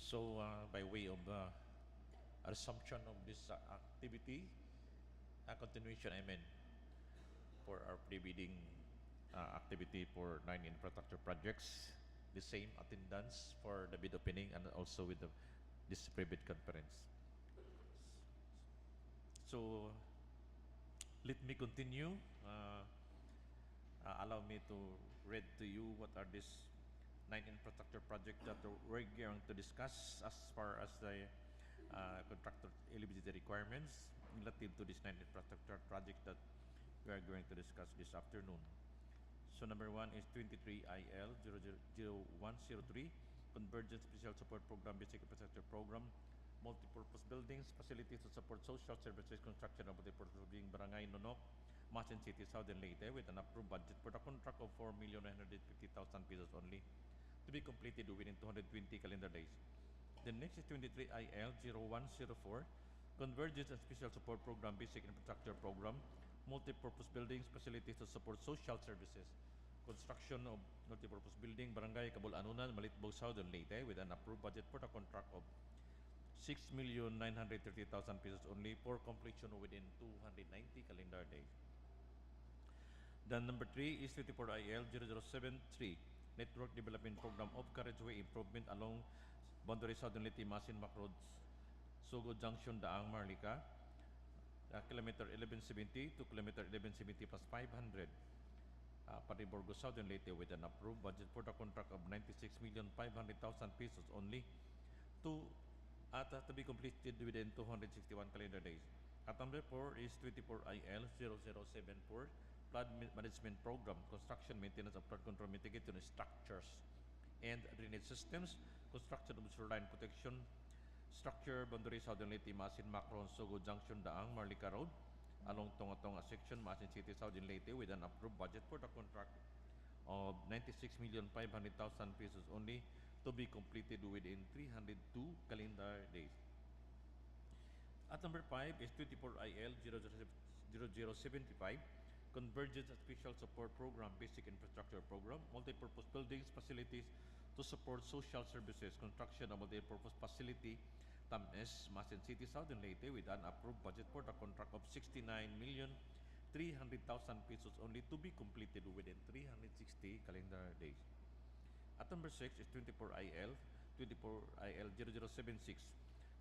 So, by way of resumption of this activity, continuation, for our pre-bidding activity for 9 infrastructure projects, the same attendance for the bid opening and also with this pre-bid conference. So, let me continue. Allow me to read to you what are these 9 infrastructure projects that we're going to discuss as far as the contractor eligibility requirements relative to this 9 infrastructure project that we are going to discuss this afternoon. So number 1 is 23IL 00103, Convergence Special Support Program, Basic Infrastructure Program, Multipurpose Buildings, Facilities to Support Social Services, Construction of Multipurpose Building, BRGY, NONOK, MAASIN City, Southern Leyte, with an approved budget for the contract of 4,950,000 pesos only, to be completed within 220 calendar days. The next is 23IL 0104, Convergence and Special Support Program, Basic Infrastructure Program, Multipurpose Buildings, Facilities to Support Social Services, Construction of Multipurpose Building, Barangay CABUL, ANONAN, MALITBOG, Southern Leyte, with an approved budget for the contract of 6,930,000 pesos only, for completion within 290 calendar days. Then number 3 is 24IL 0073, Network Development Program of Carriageway Improvement along Boundary Southern Leyte, MAASIN, MACROHON, SOGOD Junction, DAANG, MAHARLIKA, kilometer 1170 to kilometer 1170 plus 500, Pariborgo, Southern Leyte, with an approved budget for the contract of 96,500,000 pesos only, to be completed within 261 calendar days. At number 4 is 24IL 0074, Flood Management Program, Construction, Maintenance of Flood Control Mitigation Structures and Drainage Systems, Construction of Shoreline Protection Structure, Boundary Southern Leyte, MAASIN, MACROHON, SOGOD Junction, DAANG, MAHARLIKA Road, along TUNGA-TUNGA section, MAASIN City, Southern Leyte, with an approved budget for the contract of 96,500,000 pesos only, to be completed within 302 calendar days. At number 5 is 24IL 0075, Convergence and Special Support Program, Basic Infrastructure Program, Multipurpose Buildings, Facilities to Support Social Services, Construction of Multipurpose Facility, TAMS, MAASIN City, Southern Leyte, with an approved budget for the contract of 69,300,000 pesos only, to be completed within 360 calendar days. At number 6 is 24IL 0076,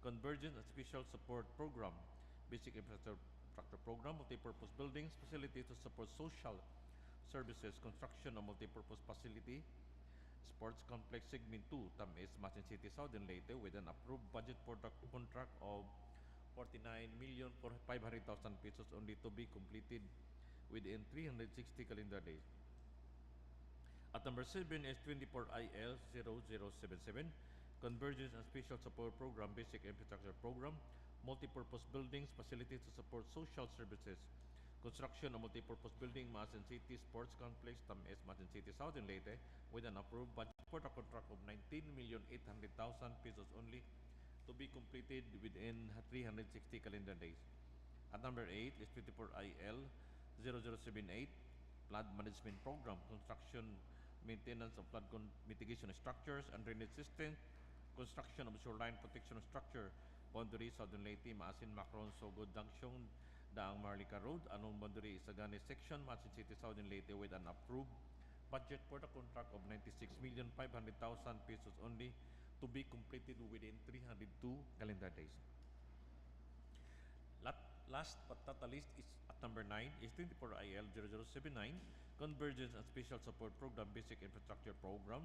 Convergence and Special Support Program, Basic Infrastructure Program, Multipurpose Buildings, Facilities to Support Social Services, Construction of Multipurpose Facility, Sports Complex Segment 2, TAMS, MAASIN City, Southern Leyte, with an approved budget for the contract of 49,500,000 pesos only, to be completed within 360 calendar days. At number 7 is 24IL 0077, Convergence and Special Support Program, Basic Infrastructure Program, Multipurpose Buildings, Facilities to Support Social Services, Construction of Multipurpose Building, MAASIN City, Sports Complex, TAMS, MAASIN City, Southern Leyte, with an approved budget for the contract of 19,800,000 pesos only, to be completed within 360 calendar days. At number 8 is 24IL 0078, Flood Management Program, Construction, Maintenance of Flood Mitigation Structures and Drainage System, Construction of Shoreline Protection Structure, Boundary Southern Leyte, MAASIN, MACROHON, SOGOD Junction, DAANG, MAHARLIKA Road, along Boundary Isagani section, MAASIN City, Southern Leyte, with an approved budget for the contract of 96,500,000 pesos only, to be completed within 302 calendar days. Last but not the least is at number 9 is 24IL 0079, Convergence and Special Support Program, Basic Infrastructure Program,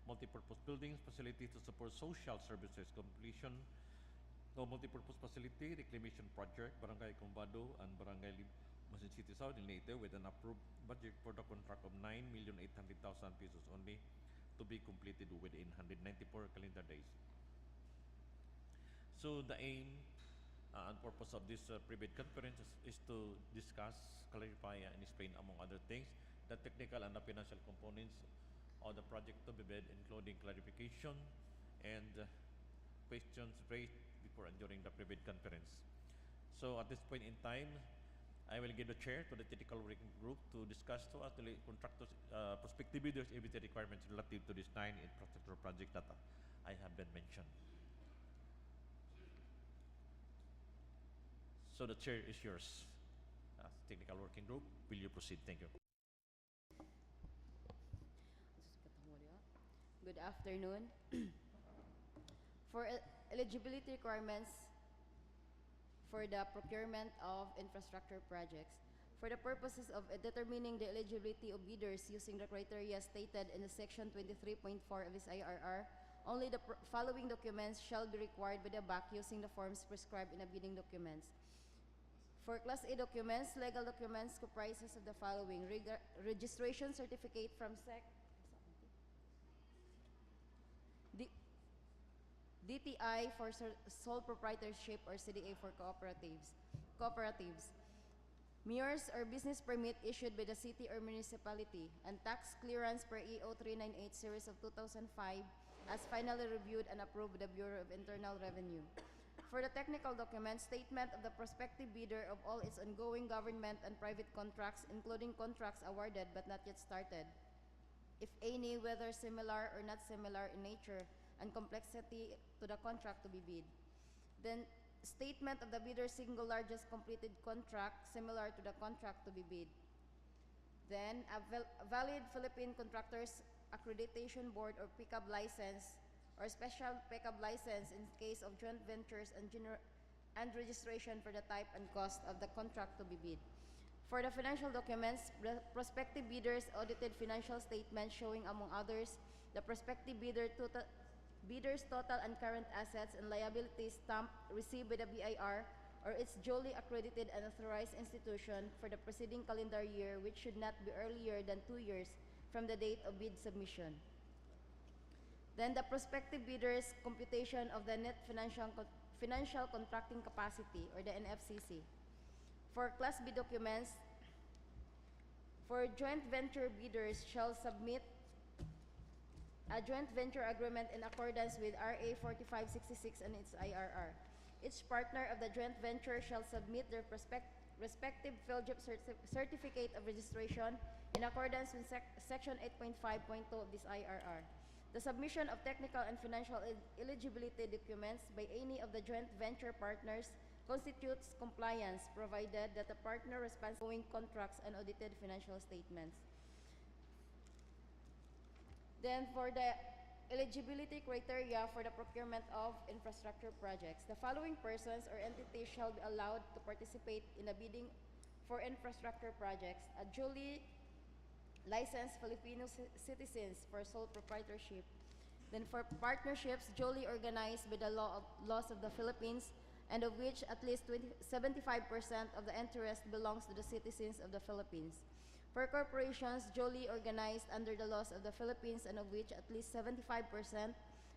Multipurpose Buildings, Facilities to Support Social Services, Completion of Multipurpose Facility Reclamation Project, Barangay Combado and Barangay MAASIN City, Southern Leyte, with an approved budget for the contract of 9,800,000 pesos only, to be completed within 194 calendar days. So the aim and purpose of this pre-bid conference is to discuss, clarify, and explain, among other things, the technical and the financial components of the project to be bid, including clarification and questions raised before and during the pre-bid conference. So at this point in time, I will give the chair to the technical working group to discuss to us the contractors, prospective bidders, eligibility requirements relative to this 9 infrastructure project that I have been mentioned. So the chair is yours. Technical working group, will you proceed? Thank you. Good afternoon. For eligibility requirements for the procurement of infrastructure projects, for the purposes of determining the eligibility of bidders using the criteria stated in the section 23.4 of this IRR, only the following documents shall be required by the BAC using the forms prescribed in the bidding documents. For Class A documents, legal documents comprises of the following: registration certificate from DTI for sole proprietorship or CDA for cooperatives, MEORS or business permit issued by the city or municipality, and tax clearance per EO 398 series of 2005 as finally reviewed and approved by the Bureau of Internal Revenue. For the technical documents, statement of the prospective bidder of all its ongoing government and private contracts, including contracts awarded but not yet started, if any, whether similar or not similar in nature and complexity to the contract to be bid. Then, statement of the bidder's single largest completed contract similar to the contract to be bid. Then, a valid Philippine Contractors Accreditation Board or PCAB license or special PCAB license in case of joint ventures and registration for the type and cost of the contract to be bid. For the financial documents, prospective bidders' audited financial statements showing, among others, the prospective bidder's total and current assets and liabilities stamped received by the BIR or its duly accredited and authorized institution for the preceding calendar year, which should not be earlier than 2 years from the date of bid submission. Then the prospective bidder's computation of the net financial contracting capacity or the NFCC. For Class B documents, for joint venture bidders shall submit a joint venture agreement in accordance with RA 4566 and its IRR. Each partner of the joint venture shall submit their respective PhilJEP certificate of registration in accordance with Section 8.5.2 of this IRR. The submission of technical and financial eligibility documents by any of the joint venture partners constitutes compliance, provided that the partner responsible for contracts and audited financial statements. Then for the eligibility criteria for the procurement of infrastructure projects, the following persons or entities shall be allowed to participate in the bidding for infrastructure projects: a duly licensed Filipino citizens for sole proprietorship. Then for partnerships duly organized by the laws of the Philippines and of which at least 75% of the interest belongs to the citizens of the Philippines. For corporations duly organized under the laws of the Philippines and of which at least 75%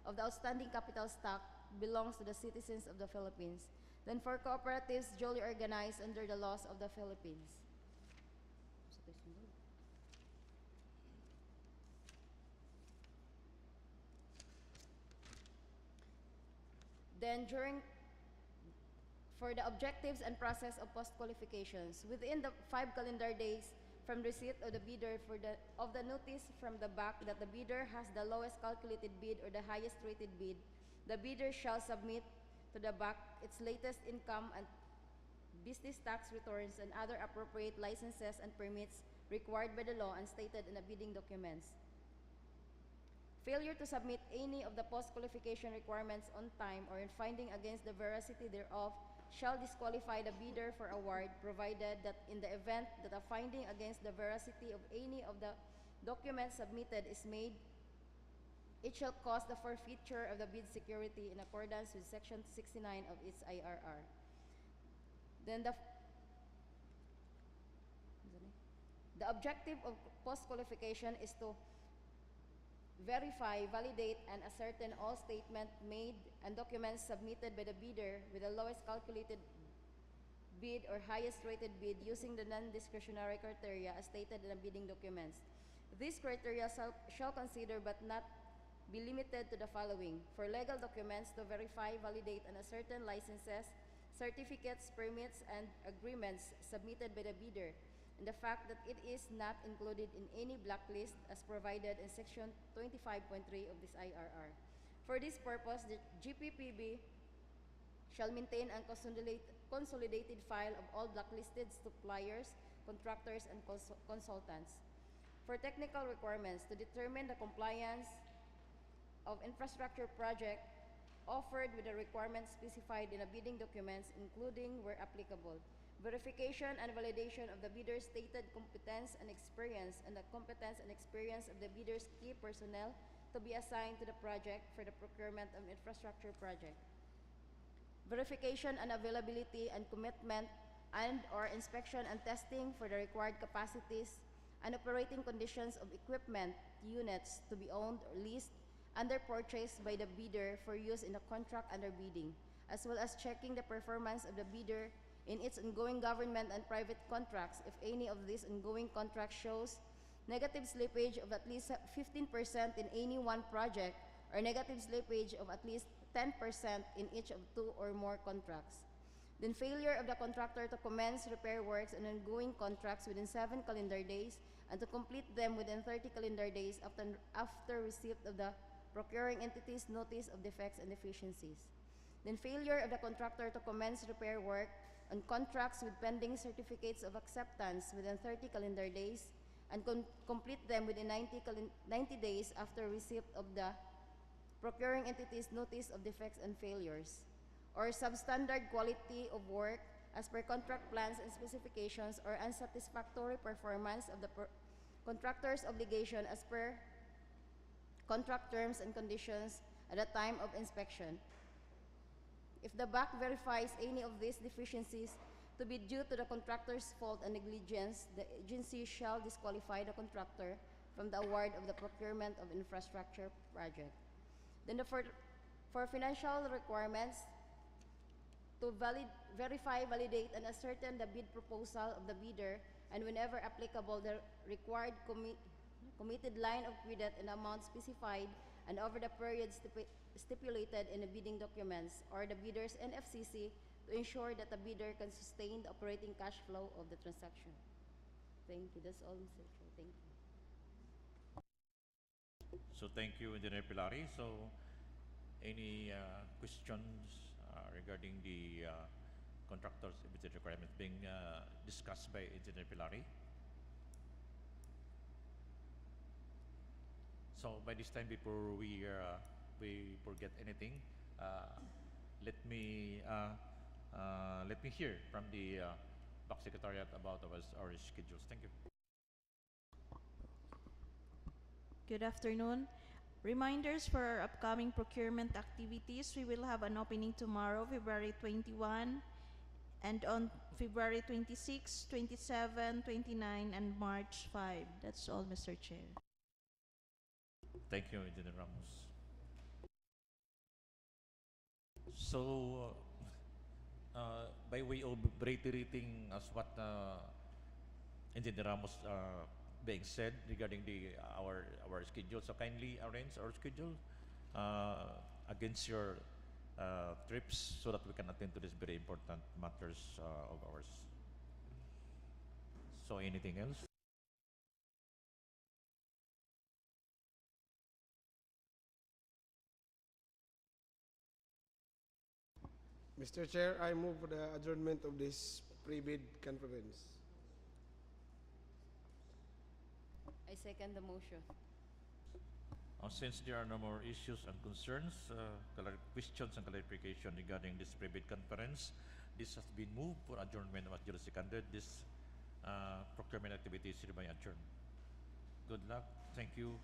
of the outstanding capital stock belongs to the citizens of the Philippines. Then for cooperatives duly organized under the laws of the Philippines. Then for the objectives and process of post-qualifications, within the 5 calendar days from receipt of the bidder of the notice from the BAC that the bidder has the lowest calculated bid or the highest rated bid, the bidder shall submit to the BAC its latest income and business tax returns and other appropriate licenses and permits required by the law and stated in the bidding documents. Failure to submit any of the post-qualification requirements on time or in finding against the veracity thereof shall disqualify the bidder for award, provided that in the event that a finding against the veracity of any of the documents submitted is made, it shall cause the forfeiture of the bid security in accordance with Section 69 of its IRR. Then the objective of post-qualification is to verify, validate, and ascertain all statements made and documents submitted by the bidder with the lowest calculated bid or highest rated bid using the non-discretionary criteria as stated in the bidding documents. These criteria shall consider but not be limited to the following: for legal documents, to verify, validate, and ascertain licenses, certificates, permits, and agreements submitted by the bidder, and the fact that it is not included in any blacklist as provided in Section 25.3 of this IRR. For this purpose, the GPPB shall maintain a consolidated file of all blacklisted suppliers, contractors, and consultants. For technical requirements, to determine the compliance of infrastructure project offered with the requirements specified in the bidding documents, including, where applicable, verification and validation of the bidder's stated competence and experience, and the competence and experience of the bidder's key personnel to be assigned to the project for the procurement of infrastructure project. Verification and availability and commitment and/or inspection and testing for the required capacities and operating conditions of equipment units to be owned or leased under purchase by the bidder for use in the contract under bidding, as well as checking the performance of the bidder in its ongoing government and private contracts if any of these ongoing contracts shows negative slippage of at least 15% in any one project or negative slippage of at least 10% in each of 2 or more contracts. Then failure of the contractor to commence repair works on ongoing contracts within 7 calendar days and to complete them within 30 calendar days after receipt of the procuring entity's notice of defects and deficiencies. Then failure of the contractor to commence repair work on contracts with pending certificates of acceptance within 30 calendar days and complete them within 90 days after receipt of the procuring entity's notice of defects and failures, or substandard quality of work as per contract plans and specifications, or unsatisfactory performance of the contractor's obligation as per contract terms and conditions at the time of inspection. If the BAC verifies any of these deficiencies to be due to the contractor's fault and negligence, the agency shall disqualify the contractor from the award of the procurement of infrastructure project. Then for financial requirements, to verify, validate, and ascertain the bid proposal of the bidder, and whenever applicable, the required committed line of credit in the amount specified and over the period stipulated in the bidding documents or the bidder's NFCC to ensure that the bidder can sustain the operating cash flow of the transaction. Thank you. That's all, Mr. Chair. Thank you. So thank you, Engineer Pilari. So any questions regarding the contractors' EBITDA requirements being discussed by Engineer Pilari? So by this time, before we forget anything, let me hear from the BAC Secretariat about our schedules. Thank you. Good afternoon. Reminders for our upcoming procurement activities. We will have an opening tomorrow, February 21, and on February 26, 27, 29, and March 5. That's all, Mr. Chair. Thank you, Engineer Ramos. So, by way of reiterating as what Engineer Ramos being said regarding our schedule, so kindly arrange our schedule against your trips so that we can attend to these very important matters of ours. So, anything else? Mr. Chair, I move for the adjournment of this pre-bid conference. I second the motion. Since there are no more issues and concerns, questions and clarification regarding this pre-bid conference, this has been moved for adjournment of duly seconded. This procurement activity is hereby adjourned. Good luck. Thank you.